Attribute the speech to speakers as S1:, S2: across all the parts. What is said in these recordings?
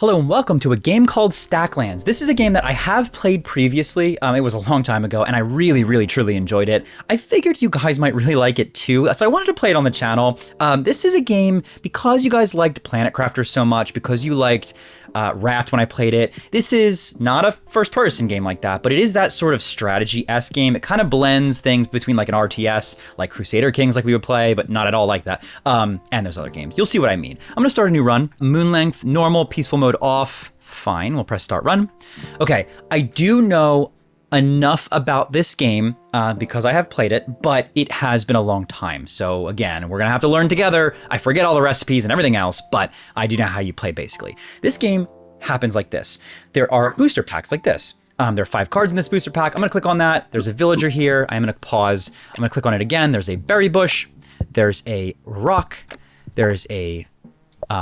S1: Hello and welcome to a game called Stacklands. This is a game that I have played previously. It was a long time ago and I really, truly enjoyed it. I figured you guys might really like it too, so I wanted to play it on the channel. This is a game because you guys liked Planet Crafters so much, because you liked Raft when I played it. This is not a first-person game like that, but it is that sort of strategy-esque game. It kind of blends things between like an RTS, like Crusader Kings like we would play, but not at all like that. And there's other games. You'll see what I mean. I'm gonna start a new run. Moon length, normal, peaceful mode off. Fine, we'll press start run. Okay, I do know enough about this game because I have played it, but it has been a long time. So again, we're gonna have to learn together. I forget all the recipes and everything else, but I do know how you play basically. This game happens like this. There are booster packs like this. There are 5 cards in this booster pack. I'm gonna click on that. There's a villager here. I'm gonna pause. I'm gonna click on it again. There's a berry bush. There's a rock. There's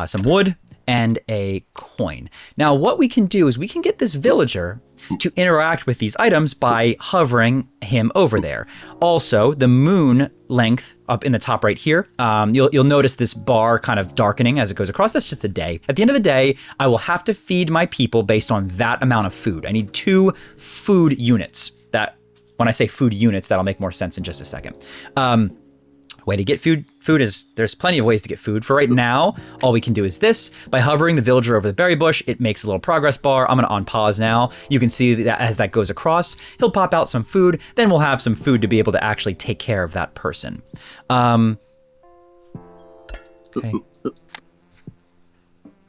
S1: some wood and a coin. Now what we can do is we can get this villager to interact with these items by hovering him over there. Also, the moon length up in the top right here, you'll notice this bar kind of darkening as it goes across. That's just the day. At the end of the day, I will have to feed my people based on that amount of food. I need 2 food units. That, when I say food units, that'll make more sense in just a second. Way to get food is, there's plenty of ways to get food. For right now, all we can do is this. By hovering the villager over the berry bush, it makes a little progress bar. I'm gonna on pause now. You can see that as that goes across, he'll pop out some food. Then we'll have some food to be able to actually take care of that person.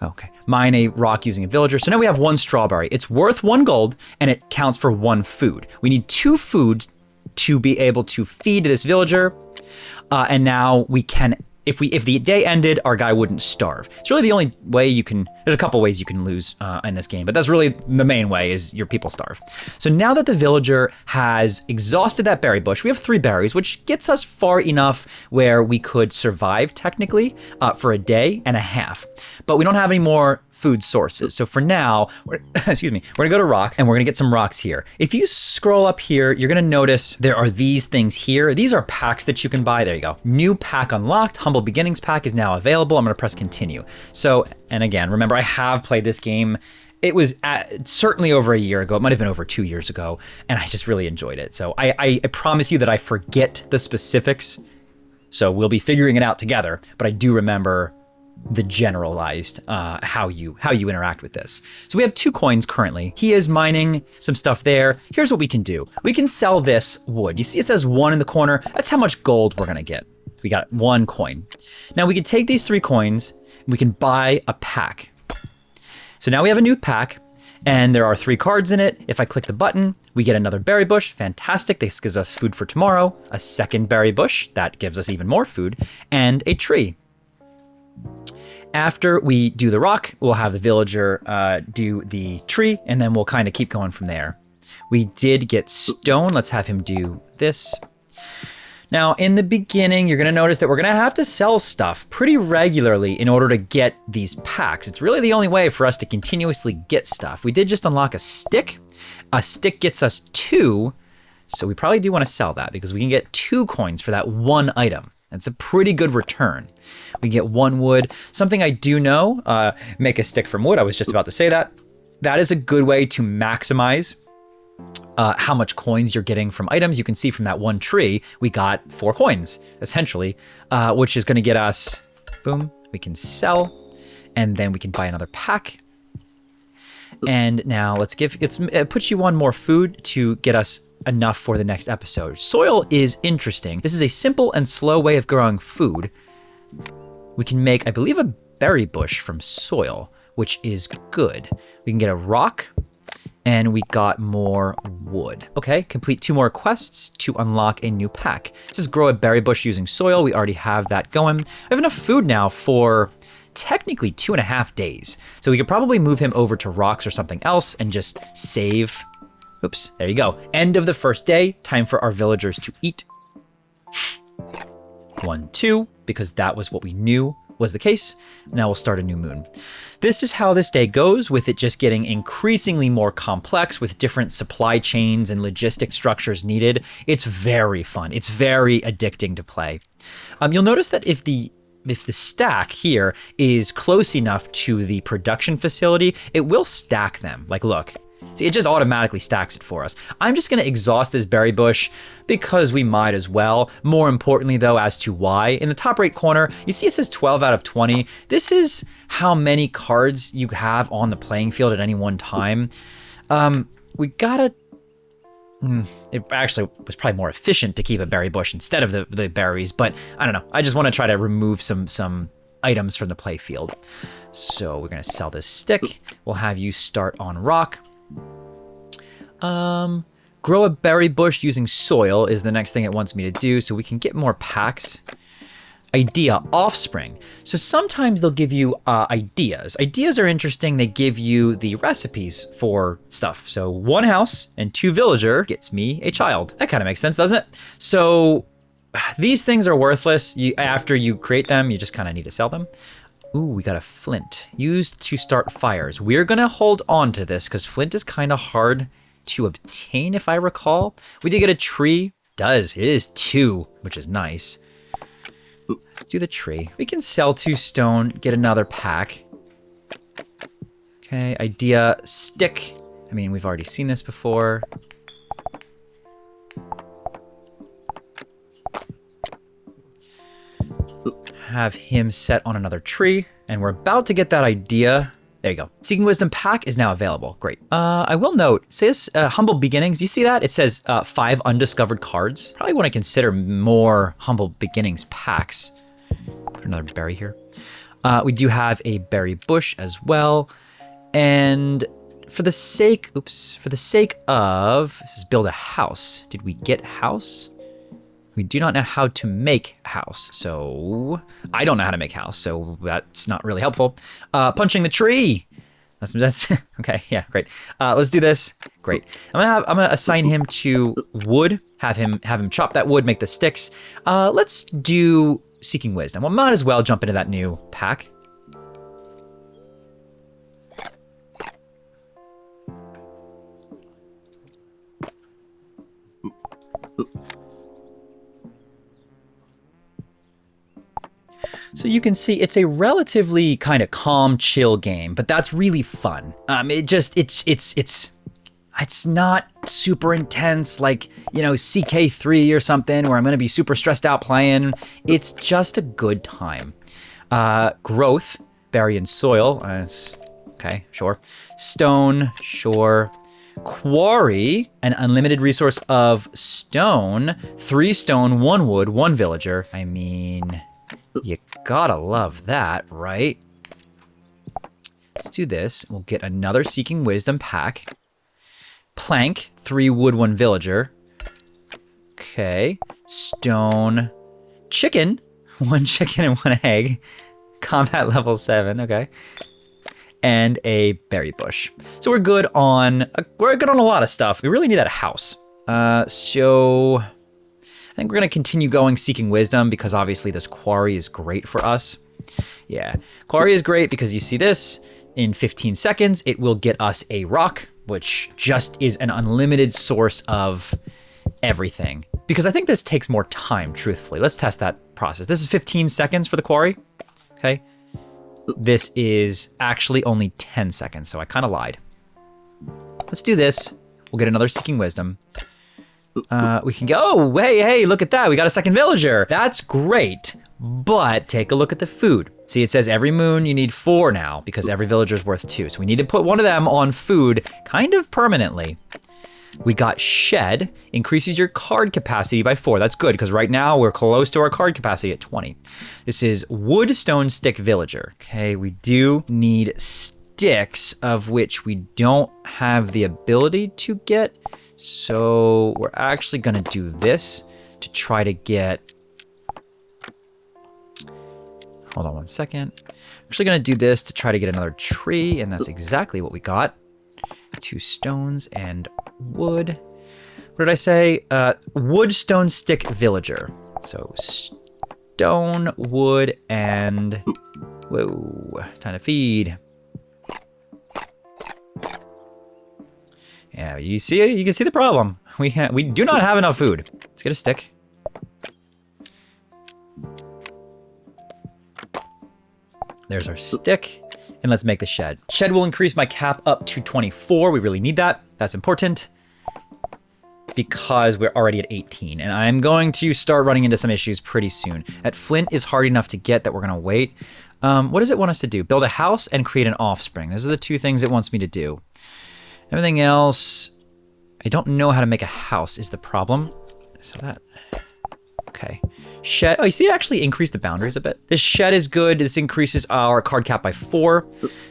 S1: Okay, mine a rock using a villager. So now we have 1 strawberry. It's worth 1 gold and it counts for 1 food. We need 2 foods to be able to feed this villager. And now we can, if the day ended, our guy wouldn't starve. It's really the only way you can, there's a couple ways you can lose in this game, but that's really the main way, is your people starve. So now that the villager has exhausted that berry bush, we have 3 berries, which gets us far enough where we could survive technically for a day and a half. But we don't have any more food sources. So for now, excuse me, we're gonna go to rock and we're gonna get some rocks here. If you scroll up here, you're gonna notice there are these things here. These are packs that you can buy. There you go. New pack unlocked. Humble Beginnings pack is now available. I'm gonna press continue. So, and again, remember I have played this game. It was certainly over a year ago. It might have been over 2 years ago. And I just really enjoyed it. So I promise you that I forget the specifics. So we'll be figuring it out together, but I do remember the generalized how you interact with this. So we have 2 coins currently. He is mining some stuff there. Here's what we can do. We can sell this wood. You see it says 1 in the corner. That's how much gold we're gonna get. We got 1 coin. Now we can take these 3 coins and we can buy a pack. So now we have a new pack and there are 3 cards in it. If I click the button, we get another berry bush. Fantastic. This gives us food for tomorrow. A second berry bush. That gives us even more food. And a tree. After we do the rock, we'll have the villager do the tree, and then we'll kind of keep going from there. We did get stone. Let's have him do this. Now, in the beginning, you're going to notice that we're going to have to sell stuff pretty regularly in order to get these packs. It's really the only way for us to continuously get stuff. We did just unlock a stick. A stick gets us 2, so we probably do want to sell that because we can get 2 coins for that 1 item. It's a pretty good return. We get 1 wood. Something I do know, make a stick from wood. I was just about to say that. That is a good way to maximize how much coins you're getting from items. You can see from that 1 tree, we got 4 coins, essentially, which is gonna get us, boom, we can sell, and then we can buy another pack. And now let's it puts you on more food to get us enough for the next episode. Soil is interesting. This is a simple and slow way of growing food. We can make, I believe, a berry bush from soil, which is good. We can get a rock, and we got more wood. Okay, complete 2 more quests to unlock a new pack. This is grow a berry bush using soil. We already have that going. I have enough food now for technically 2.5 days. So we could probably move him over to rocks or something else and just save. Oops, there you go. End of the first day, time for our villagers to eat. 1, 2, because that was what we knew was the case. Now we'll start a new moon. This is how this day goes, with it just getting increasingly more complex with different supply chains and logistic structures needed. It's very fun. It's very addicting to play. You'll notice that if the if the stack here is close enough to the production facility, it will stack them. Like, look. See, it just automatically stacks it for us. I'm just going to exhaust this berry bush because we might as well. More importantly, though, as to why. In the top right corner, you see it says 12 out of 20. This is how many cards you have on the playing field at any one time. We gotta... It actually was probably more efficient to keep a berry bush instead of the berries, but I don't know. I just want to try to remove some items from the play field. So we're going to sell this stick. We'll have you start on rock. Grow a berry bush using soil is the next thing it wants me to do, so we can get more packs. Idea, offspring. So sometimes they'll give you ideas. Ideas are interesting. They give you the recipes for stuff. So 1 house and 2 villager gets me a child. That kind of makes sense, doesn't it? So these things are worthless. After you create them, you just kind of need to sell them. Ooh, we got a flint. Used to start fires. We're going to hold on to this because flint is kind of hard to obtain, if I recall. We did get a tree. It is 2, which is nice. Let's do the tree. We can sell 2 stone, get another pack. Okay, idea, stick. I mean, we've already seen this before. Have him set on another tree, and we're about to get that idea. There you go. Seeking Wisdom pack is now available. Great. I will note, says Humble Beginnings. You see that? It says 5 undiscovered cards. Probably want to consider more Humble Beginnings packs. Put another berry here. We do have a berry bush as well. And for the sake of, this is build a house. Did we get house? We do not know how to make a house, so I don't know how to make a house, so that's not really helpful. Punching the tree. That's okay. Yeah, great. Let's do this. Great. I'm gonna assign him to wood. Have him chop that wood, make the sticks. Let's do Seeking Wisdom. Well, might as well jump into that new pack. So you can see it's a relatively kind of calm, chill game, but that's really fun. It's not super intense like, you know, CK3 or something where I'm gonna be super stressed out playing. It's just a good time. Growth, berry and soil. Okay, sure. Stone, sure. Quarry, an unlimited resource of stone. 3 stone, 1 wood, 1 villager. I mean, you gotta love that, right? Let's do this. We'll get another Seeking Wisdom pack. Plank, 3 wood, 1 villager. Okay. Stone. Chicken, 1 chicken and 1 egg. Combat level 7, okay. And a berry bush. So we're good on a lot of stuff. We really need that house. So I think we're gonna continue going Seeking Wisdom because obviously this quarry is great for us. Yeah, quarry is great because you see this, in 15 seconds, it will get us a rock, which just is an unlimited source of everything. Because I think this takes more time, truthfully. Let's test that process. This is 15 seconds for the quarry, okay? This is actually only 10 seconds, so I kind of lied. Let's do this. We'll get another Seeking Wisdom. We can go, oh, hey, look at that. We got a second villager. That's great, but take a look at the food. See, it says every moon you need 4 now because every villager's worth 2. So we need to put one of them on food kind of permanently. We got shed, increases your card capacity by 4. That's good because right now we're close to our card capacity at 20. This is wood, stone, stick, villager. Okay, we do need sticks of which we don't have the ability to get. So we're actually gonna do this to try to get, hold on 1 second. Actually gonna do this to try to get another tree, and that's exactly what we got. 2 stones and wood. What did I say? Wood, stone, stick, villager. So stone, wood, and whoa, time to feed. Yeah, you can see the problem. We do not have enough food. Let's get a stick. There's our stick. And let's make the shed. Shed will increase my cap up to 24. We really need that. That's important because we're already at 18. And I'm going to start running into some issues pretty soon. At flint is hard enough to get that we're going to wait. What does it want us to do? Build a house and create an offspring. Those are the two things it wants me to do. Everything else, I don't know how to make a house is the problem. So that, okay. Shed, oh, you see it actually increased the boundaries a bit. This shed is good. This increases our card cap by 4.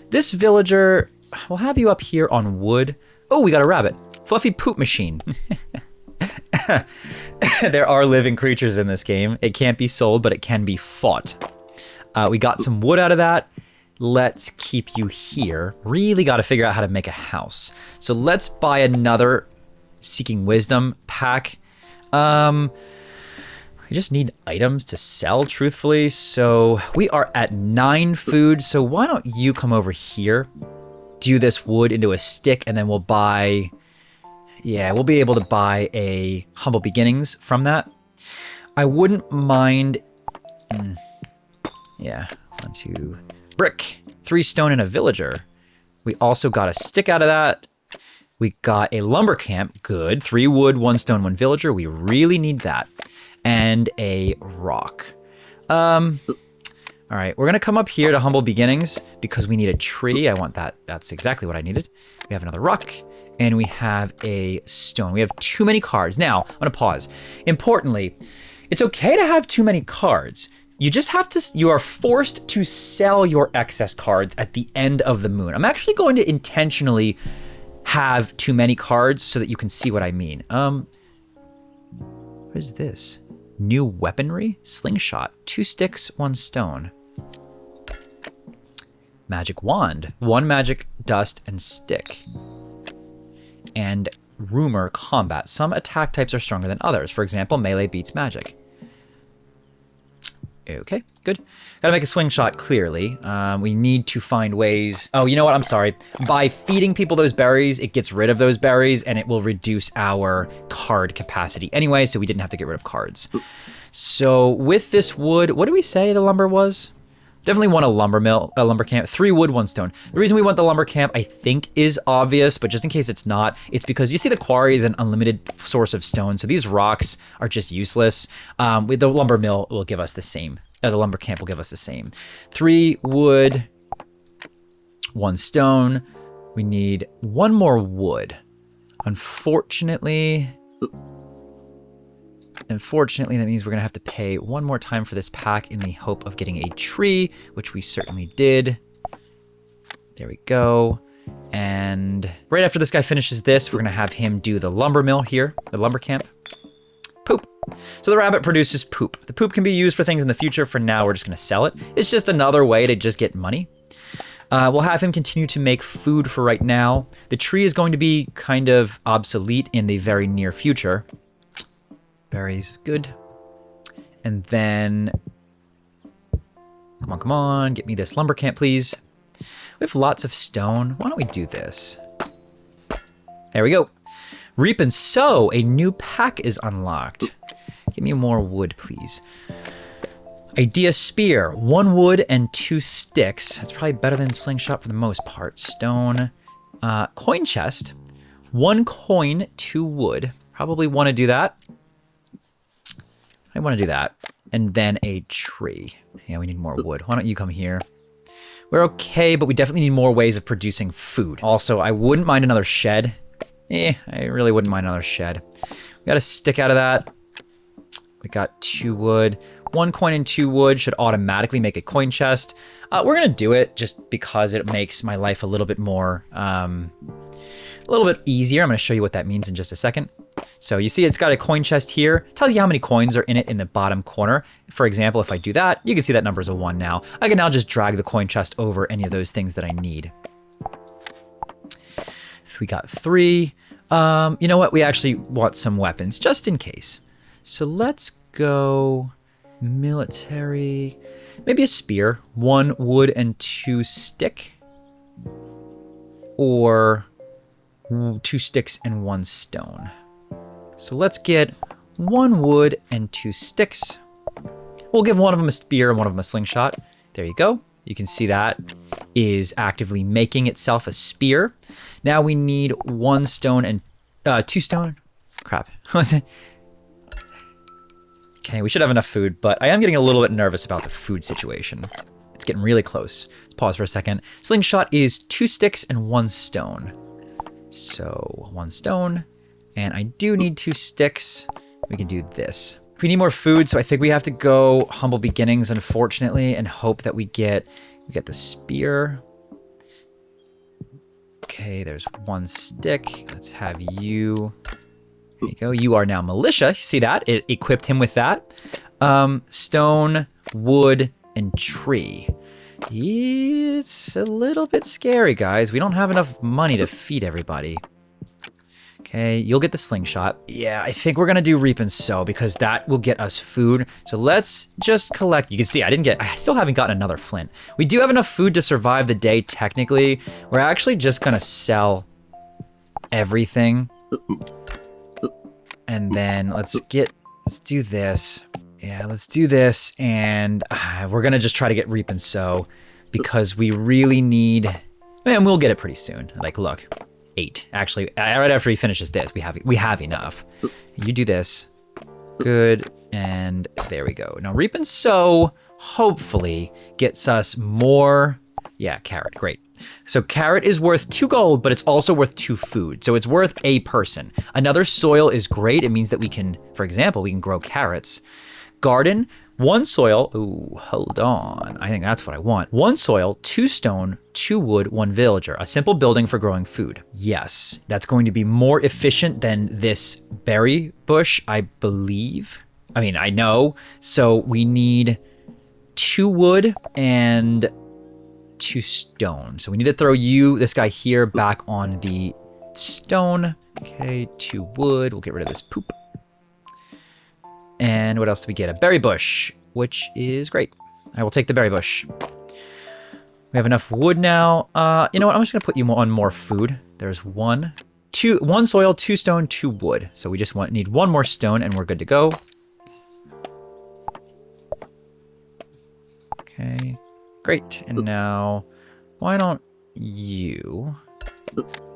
S1: This villager, we'll have you up here on wood. Oh, we got a rabbit. Fluffy poop machine. There are living creatures in this game. It can't be sold, but it can be fought. We got some wood out of that. Let's keep you here. Really got to figure out how to make a house. So let's buy another Seeking Wisdom pack. I just need items to sell, truthfully. So we are at 9 food. So why don't you come over here, do this wood into a stick, and then we'll buy, yeah, we'll be able to buy a Humble Beginnings from that. I wouldn't mind, yeah, 1, 2, brick, 3 stone and a villager. We also got a stick out of that. We got a lumber camp, good. 3 wood, 1 stone, 1 villager. We really need that. And a rock. All right, we're gonna come up here to Humble Beginnings because we need a tree. I want that. That's exactly what I needed. We have another rock and we have a stone. We have too many cards. Now, I'm gonna pause. Importantly, it's okay to have too many cards. You just have to, you are forced to sell your excess cards at the end of the moon. I'm actually going to intentionally have too many cards so that you can see what I mean. What is this? New weaponry? Slingshot. 2 sticks, 1 stone. Magic wand. 1 magic dust and stick. And rumor combat. Some attack types are stronger than others. For example, melee beats magic. Okay, good. Gotta make a swing shot, clearly. We need to find ways. Oh, you know what? I'm sorry. By feeding people those berries, it gets rid of those berries and it will reduce our card capacity anyway, so we didn't have to get rid of cards. So with this wood, what did we say the lumber was? Definitely want a lumber mill, a lumber camp. 3 wood, 1 stone. The reason we want the lumber camp, I think, is obvious, but just in case it's not, it's because you see the quarry is an unlimited source of stone, so these rocks are just useless. The lumber mill will give us the same. The lumber camp will give us the same. 3 wood, 1 stone. We need 1 more wood. Unfortunately, that means we're gonna have to pay 1 more time for this pack in the hope of getting a tree, which we certainly did. There we go. And right after this guy finishes this, we're gonna have him do the lumber mill here, the lumber camp. Poop. So the rabbit produces poop. The poop can be used for things in the future. For now, we're just gonna sell it. It's just another way to just get money. We'll have him continue to make food for right now. The tree is going to be kind of obsolete in the very near future. Berries, good. And then, come on, get me this lumber camp, please. We have lots of stone. Why don't we do this? There we go. Reap and sow, a new pack is unlocked. Give me more wood, please. Idea spear, 1 wood and 2 sticks. That's probably better than slingshot for the most part. Stone, coin chest, 1 coin, 2 wood. Probably want to do that. I want to do that. And then a tree. Yeah, we need more wood. Why don't you come here? We're okay, but we definitely need more ways of producing food. Also, I wouldn't mind another shed. I really wouldn't mind another shed. We got a stick out of that. We got 2 wood. 1 coin and 2 wood should automatically make a coin chest. We're gonna do it just because it makes my life a little bit more, a little bit easier. I'm gonna show you what that means in just a second. So you see it's got a coin chest here. It tells you how many coins are in it in the bottom corner. For example, if I do that, you can see that number is a 1 now. I can now just drag the coin chest over any of those things that I need. So we got 3. You know what? We actually want some weapons just in case. So let's go military, maybe a spear, 1 wood and 2 stick, or 2 sticks and 1 stone. So let's get 1 wood and 2 sticks. We'll give one of them a spear and one of them a slingshot. There you go. You can see that is actively making itself a spear. Now we need 1 stone and 2 stone. Crap. Okay, we should have enough food, but I am getting a little bit nervous about the food situation. It's getting really close. Let's pause for a second. Slingshot is 2 sticks and 1 stone. So 1 stone, and I do need 2 sticks. We can do this. We need more food, so I think we have to go humble beginnings, unfortunately, and hope that we get the spear. Okay, there's 1 stick. Let's have you. There you go. You are now militia. See that? It equipped him with that. Stone, wood, and tree. It's a little bit scary, guys. We don't have enough money to feed everybody. Okay, you'll get the slingshot. Yeah, I think we're gonna do reap and sow because that will get us food. So let's just collect. You can see I still haven't gotten another flint. We do have enough food to survive the day technically. We're actually just gonna sell everything. And then let's do this. Yeah, let's do this. And we're gonna just try to get reap and sow because we really need, and we'll get it pretty soon. Like, look. 8. Actually, right after he finishes this, we have enough. You do this. Good. And there we go. Now, reap and sow hopefully gets us more. Yeah, carrot. Great. So carrot is worth 2 gold, but it's also worth 2 food. So it's worth a person. Another soil is great. It means that we can, for example, we can grow carrots. Garden, 1 soil. Ooh, hold on. I think that's what I want. 1 soil, 2 stone, 2 wood, 1 villager. A simple building for growing food. Yes, that's going to be more efficient than this berry bush, I believe. I mean, I know. So we need 2 wood and 2 stone. So we need to throw this guy here, back on the stone. Okay, 2 wood. We'll get rid of this poop. And what else do we get? A berry bush, which is great. I will take the berry bush. We have enough wood now. You know what? I'm just going to put you on more food. There's 1 soil, 2 stone, 2 wood. So we just need 1 more stone and we're good to go. Okay, great. And now, why don't you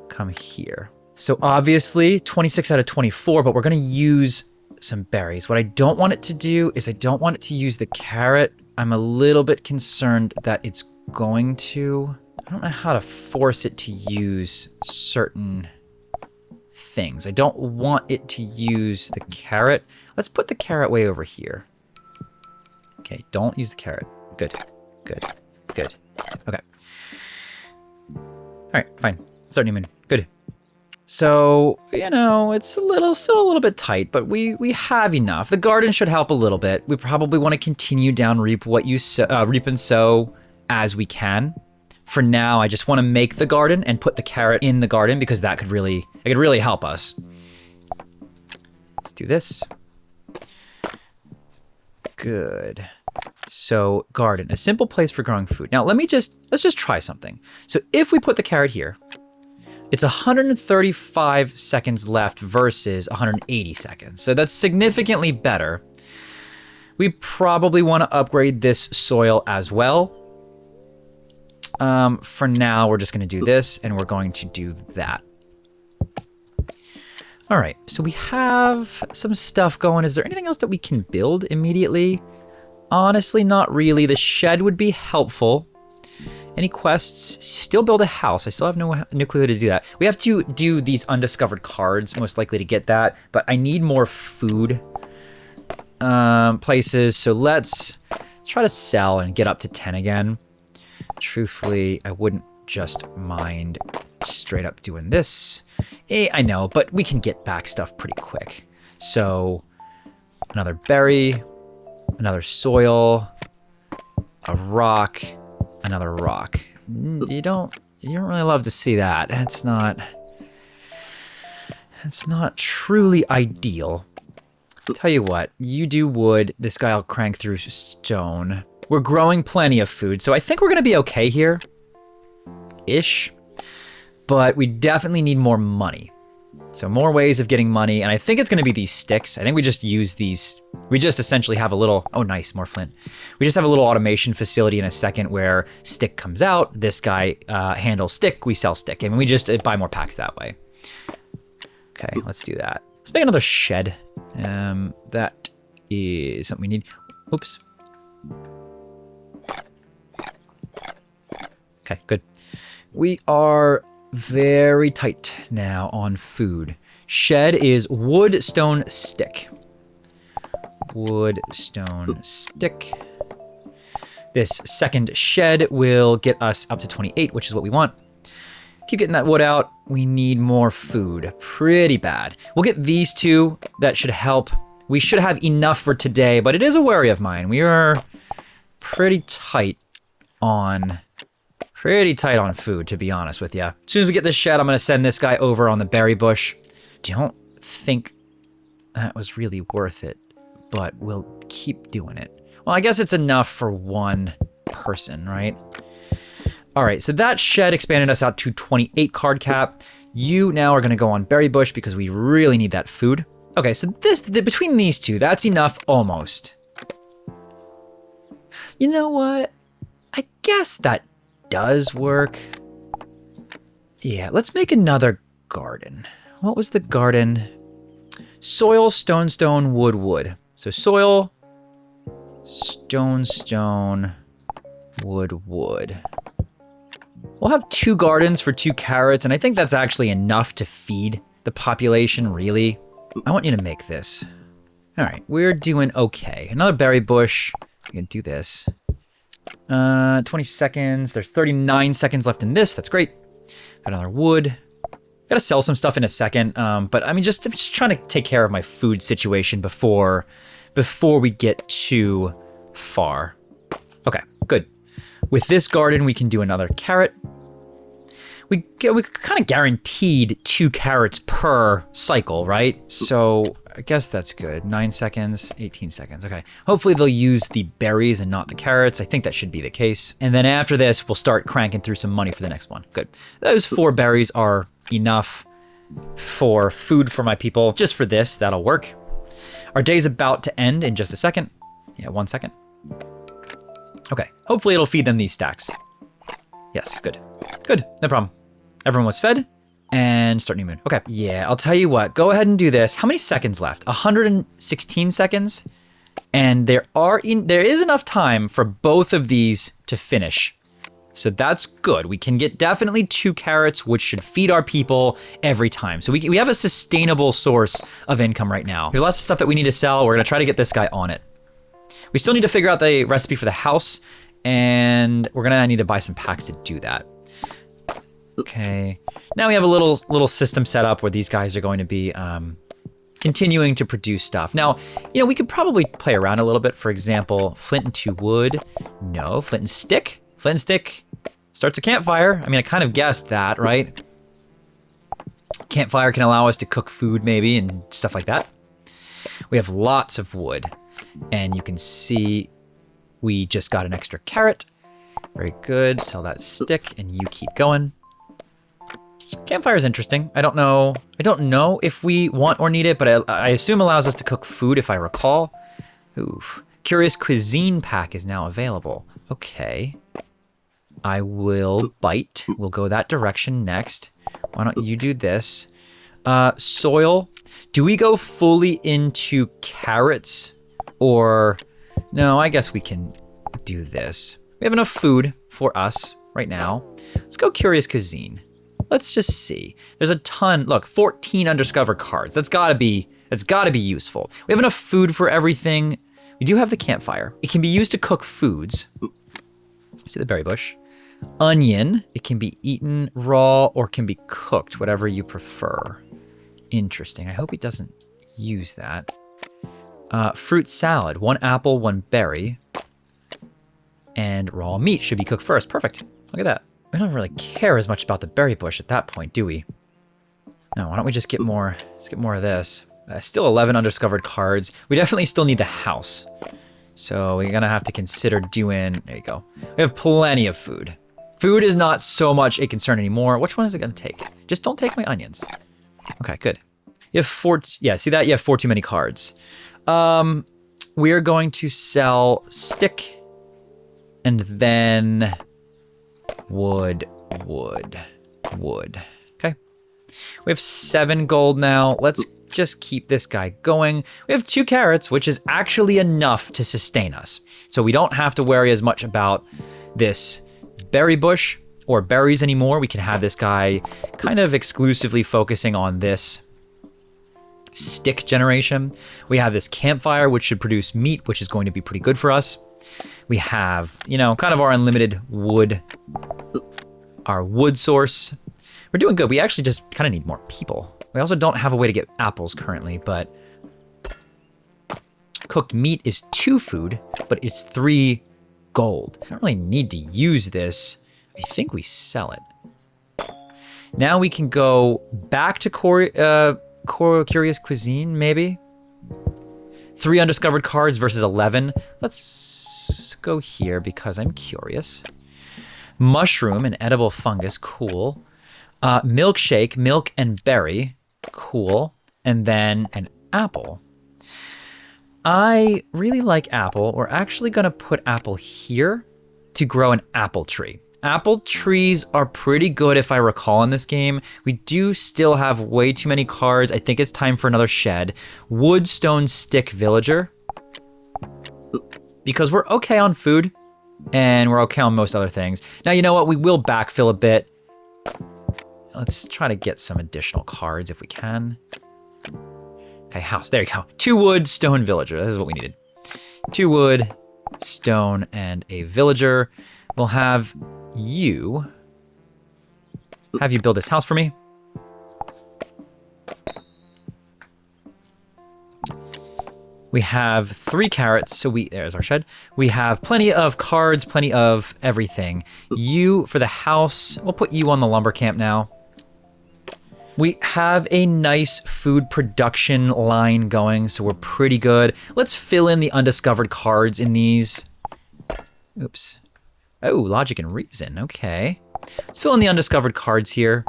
S1: come here? So obviously 26 out of 24, but we're going to use some berries. What I don't want it to do is I don't want it to use the carrot. I'm a little bit concerned that it's going to. I don't know how to force it to use certain things. I don't want it to use the carrot. Let's put the carrot way over here. Okay, don't use the carrot. Good, good, good. Okay. All right, fine. Start Newman. Good. So, you know, it's still a little bit tight, but we have enough. The garden should help a little bit. We probably want to continue down reap and sow as we can. For now, I just want to make the garden and put the carrot in the garden because it could really help us. Let's do this. Good. So, garden, a simple place for growing food. Now, let's just try something. So, if we put the carrot here, it's 135 seconds left versus 180 seconds. So that's significantly better. We probably want to upgrade this soil as well. For now, we're just going to do this, and we're going to do that. All right, so we have some stuff going. Is there anything else that we can build immediately? Honestly, not really. The shed would be helpful. Any quests? Still build a house. I still have no clue to do that. We have to do these undiscovered cards, most likely to get that. But I need more food places. So let's try to sell and get up to 10 again. Truthfully, I wouldn't just mind straight up doing this. I know, but we can get back stuff pretty quick. So another berry, another soil, a rock, another rock. You don't really love to see that. It's not truly ideal. Tell you what, you do wood, this guy will crank through stone. We're growing plenty of food, so I think we're gonna be okay here. Ish. But we definitely need more money. So more ways of getting money, and I think it's going to be these sticks. I think we just use these. We just essentially have a little, oh nice, more flint. We just have a little automation facility in a second where stick comes out, this guy handles stick, we sell stick, and we just buy more packs that way. Okay, let's do that. Let's make another shed. That is something we need. Oops. Okay, good. We are very tight now on food. Shed is wood, stone, stick. Wood, stone, stick. This second shed will get us up to 28, which is what we want. Keep getting that wood out. We need more food. Pretty bad. We'll get these two. That should help. We should have enough for today, but it is a worry of mine. We are pretty tight on food, to be honest with you. As soon as we get this shed, I'm going to send this guy over on the berry bush. Don't think that was really worth it, but we'll keep doing it. Well, I guess it's enough for one person, right? All right, so that shed expanded us out to 28 card cap. You now are going to go on berry bush because we really need that food. Okay, so between these two, that's enough almost. You know what? I guess that does work. Yeah, let's make another garden. What was the garden? Soil, stone, stone, wood, wood. So soil, stone, stone, wood, wood. We'll have 2 gardens for 2 carrots, and I think that's actually enough to feed the population, really. I want you to make this. All right, we're doing okay. Another berry bush. We can do this. 20 seconds. There's 39 seconds left in this. That's great. Got another wood. Gotta sell some stuff in a second. But I mean, I'm just trying to take care of my food situation before we get too far. Okay, good. With this garden, we can do another carrot. We kind of guaranteed 2 carrots per cycle, right? So I guess that's good. 9 seconds, 18 seconds. Okay. Hopefully they'll use the berries and not the carrots. I think that should be the case. And then after this, we'll start cranking through some money for the next one. Good. Those 4 berries are enough for food for my people. Just for this, that'll work. Our day's about to end in just a second. Yeah, 1 second. Okay. Hopefully it'll feed them these stacks. Yes, good. Good, no problem. Everyone was fed, and start new moon. Okay, yeah, I'll tell you what, go ahead and do this. How many seconds left? 116 seconds, and there is enough time for both of these to finish. So that's good. We can get definitely 2 carrots, which should feed our people every time. So we have a sustainable source of income right now. There's lots of stuff that we need to sell. We're gonna try to get this guy on it. We still need to figure out the recipe for the house, and we're gonna need to buy some packs to do that. Okay, now we have a little system set up where these guys are going to be continuing to produce stuff. Now, you know, we could probably play around a little bit. For example, flint and 2 wood. No, flint and stick. Flint and stick starts a campfire. I mean, I kind of guessed that, right? Campfire can allow us to cook food maybe and stuff like that. We have lots of wood, and you can see we just got an extra carrot. Very good. Sell that stick, and you keep going. Campfire is interesting. I don't know if we want or need it, but I assume allows us to cook food if I recall. Ooh. Curious Cuisine pack is now available. Okay. I will bite. We'll go that direction next. Why don't you do this? Soil. Do we go fully into carrots? Or, no, I guess we can do this. We have enough food for us right now. Let's go Curious Cuisine. Let's just see. There's a ton. Look, 14 undiscovered cards. That's gotta be useful. We have enough food for everything. We do have the campfire. It can be used to cook foods. See the berry bush. Onion. It can be eaten raw or can be cooked, whatever you prefer. Interesting. I hope he doesn't use that. Fruit salad. 1 apple, 1 berry. And raw meat should be cooked first. Perfect. Look at that. We don't really care as much about the berry bush at that point, do we? No, why don't we just get more, let's get more of this. Still 11 undiscovered cards. We definitely still need the house. So we're gonna have to consider doing, there you go. We have plenty of food. Food is not so much a concern anymore. Which one is it gonna take? Just don't take my onions. Okay, good. You have four. Yeah, see that? You have 4 too many cards. We are going to sell stick and then wood. Okay. We have 7 gold now. Let's just keep this guy going. We have 2 carrots, which is actually enough to sustain us. So we don't have to worry as much about this berry bush or berries anymore. We can have this guy kind of exclusively focusing on this stick generation. We have this campfire, which should produce meat, which is going to be pretty good for us. We have, you know, kind of our unlimited wood, our wood source. We're doing good. We actually just kind of need more people. We also don't have a way to get apples currently, but cooked meat is 2 food, but it's 3 gold. I don't really need to use this. I think we sell it. Now we can go back to Curious Cuisine, maybe? 3 undiscovered cards versus 11. Let's go here because I'm curious. Mushroom and edible fungus, cool. Milkshake, milk and berry, cool. And then an apple. I really like apple. We're actually gonna put apple here to grow an apple tree. Apple trees are pretty good if I recall in this game. We do still have way too many cards. I think it's time for another shed. Wood, stone, stick, villager. Because we're okay on food and we're okay on most other things. Now, you know what? We will backfill a bit. Let's try to get some additional cards if we can. Okay, house. There you go. 2 wood, stone, villager. This is what we needed. 2 wood, stone, and a villager. We'll have you build this house for me. We have 3 carrots, so there's our shed. We have plenty of cards, plenty of everything. You, for the house, we'll put you on the lumber camp now. We have a nice food production line going, so we're pretty good. Let's fill in the undiscovered cards in these. Oops. Oh, logic and reason, okay. Let's fill in the undiscovered cards here.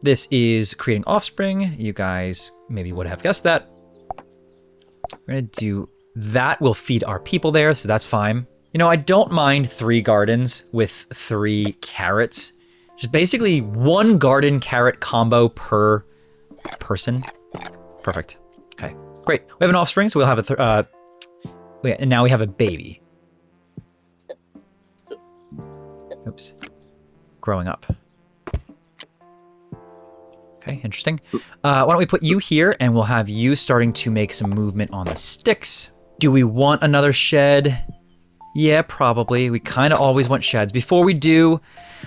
S1: This is creating offspring. You guys maybe would have guessed that. We're gonna do that. We'll feed our people there, so that's fine. You know, I don't mind 3 gardens with 3 carrots. Just basically 1 garden carrot combo per person. Perfect. Okay, great. We have an offspring, so we'll have and now we have a baby. Oops. Growing up. Okay, interesting. Why don't we put you here, and we'll have you starting to make some movement on the sticks. Do we want another shed? Yeah, probably. We kind of always want sheds. Before we do,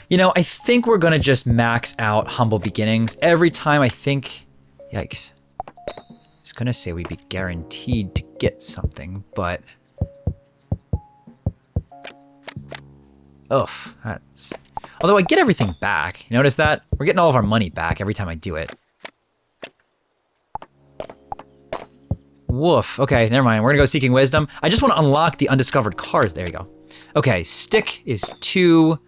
S1: you know, I think we're going to just max out Humble Beginnings. Every time I think... Yikes. I was going to say we'd be guaranteed to get something, but... Oof, that's... Although I get everything back. You notice that? We're getting all of our money back every time I do it. Woof. Okay, never mind. We're gonna go Seeking Wisdom. I just want to unlock the undiscovered cards. There you go. Okay, stick is 2.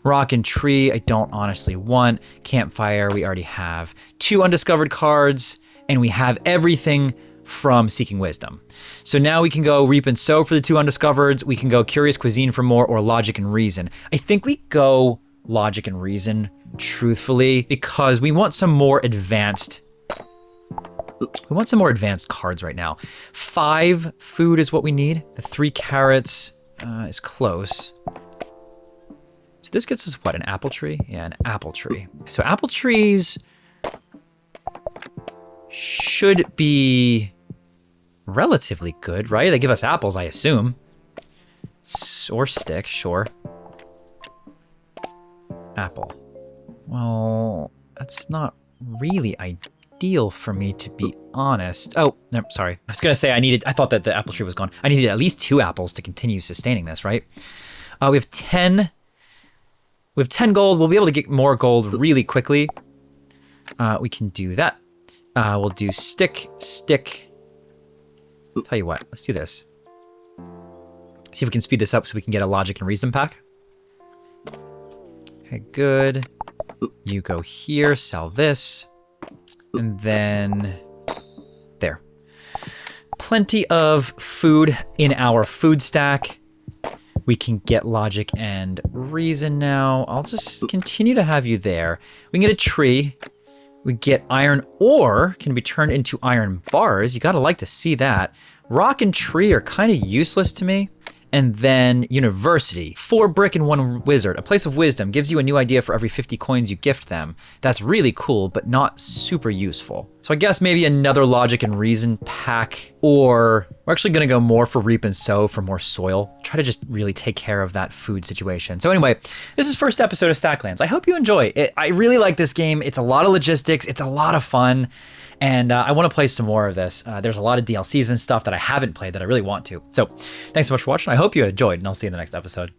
S1: Rock and tree, I don't honestly want. Campfire, we already have. 2 undiscovered cards, and we have everything from Seeking Wisdom. So now we can go Reap and Sow for the 2 undiscovereds. We can go Curious Cuisine for more, or Logic and Reason. I think we go Logic and Reason, truthfully, because we want some more advanced... We want some more advanced cards right now. 5 food is what we need. The 3 carrots is close. So this gets us what, an apple tree? Yeah, an apple tree. So apple trees should be relatively good, right? They give us apples, I assume. Or stick, sure. Apple. Well, that's not really ideal for me, to be honest. Oh, no, sorry. I was gonna say I thought that the apple tree was gone. I needed at least 2 apples to continue sustaining this, right? We have 10. We have 10 gold. We'll be able to get more gold really quickly. We can do that. We'll do stick. Tell you what, let's do this. See if we can speed this up so we can get a Logic and Reason pack. Okay, good. You go here, sell this, and then there. Plenty of food in our food stack. We can get logic and reason now. I'll just continue to have you there. We can get a tree. We get iron ore, can be turned into iron bars. You gotta like to see that. Rock and tree are kind of useless to me. And then university, 4 brick and 1 wizard. A place of wisdom gives you a new idea for every 50 coins you gift them. That's really cool, but not super useful. So I guess maybe another logic and reason pack, or we're actually gonna go more for reap and sow for more soil. Try to just really take care of that food situation. So anyway, this is first episode of Stacklands. I hope you enjoy it. I really like this game. It's a lot of logistics. It's a lot of fun. And I want to play some more of this. There's a lot of DLCs and stuff that I haven't played that I really want to. So thanks so much for watching. I hope you enjoyed, and I'll see you in the next episode.